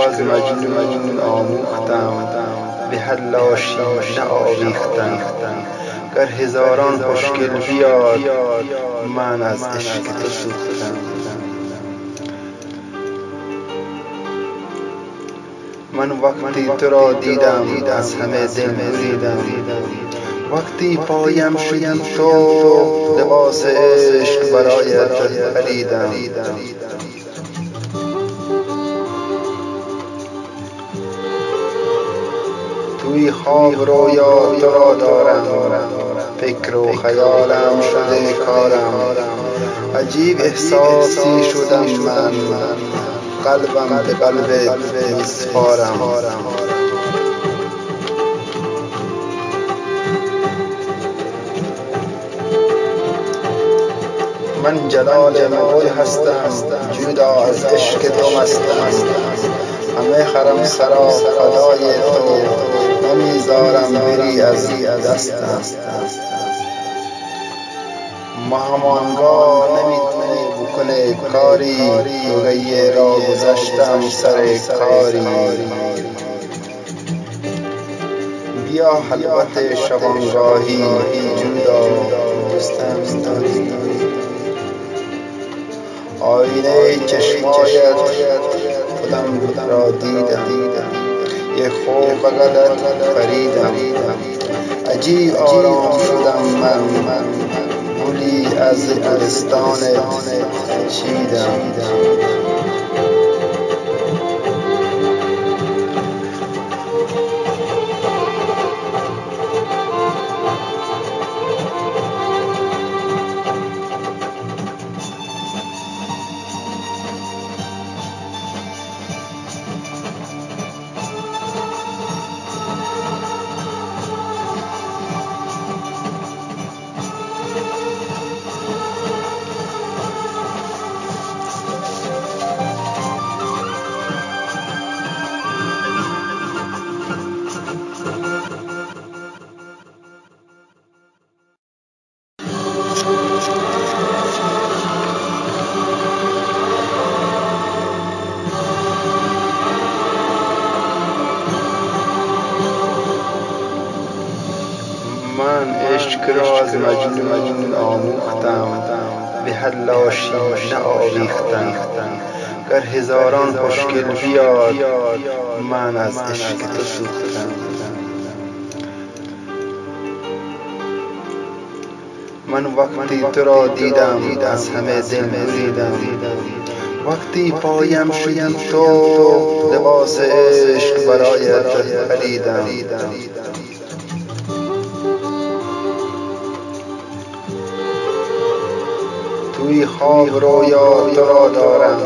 از مجنون آموختم، به هر لاشی نآویختم. گر هزاران خوشگل بیاد، من از عشق تو سوختم. من وقتی تو را دیدم از همه دل بریدم، وقتی پایم شدی تو لباس عشق برایت خریدم. توی خواب رویا تو را دارم، فکر و خیالم شده کارم. عجیب احساسی شدم من، قلبم به قلبت میسپارم. من جلال مغول هستم، جدا از عشق تو مستم. همه حرم سرا فدای تو، نمیذارم بری از دستم. مهمانگاه نمیتونه بکنه کاری، روی را گذشتم سر کاری. بیا خلوت شبانگاهی، جدا دوستم داری. آینه چشمایت خودم را دیدم، یک خوب بغلت خریدم. عجیب آرام شدم من، گلی از گلستانت چیدم. من عشق را از مجنون آموختم، به هر لاشی نآویختم. گر هزاران خوشگل بیاد، من از عشق تو سوختم. من وقتی تو را دیدم از همه دل بریدم، وقتی پایم شدی تو لباس عشق برایت خریدم. توی خواب رویا تو را دارم،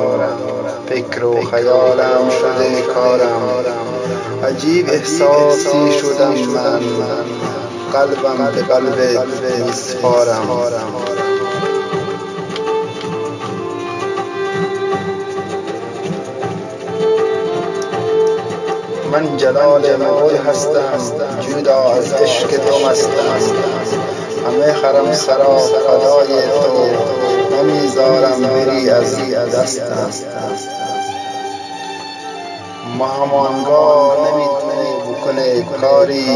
فکر و خیالم شده کارم. عجیب احساسی شدم من، قلبم به قلبت میسپارم. من جلال مغول هستم، جدا از عشق تو مستم. همه حرم سرا فدای تو، نمیذارم بری از دستم. مهمانگاه نمیتونه بکنه کاری،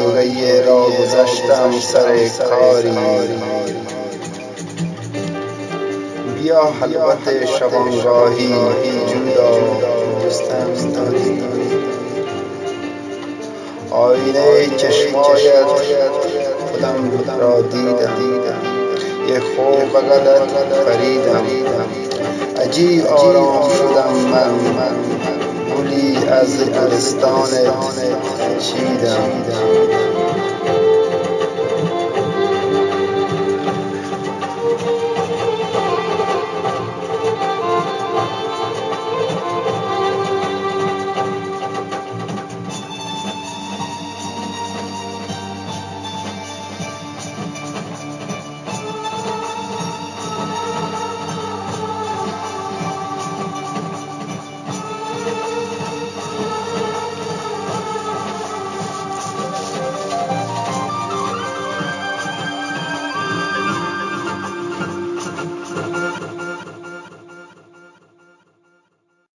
روی را گذشتم سر کاری. بیا خلوت شبانگاهی، جدا دوستم داری. آینه چشمایت خودم را دیدم، یک خوب بغلت خریدم. عجیب آرام شدم من، گلی از گلستانت چیدم.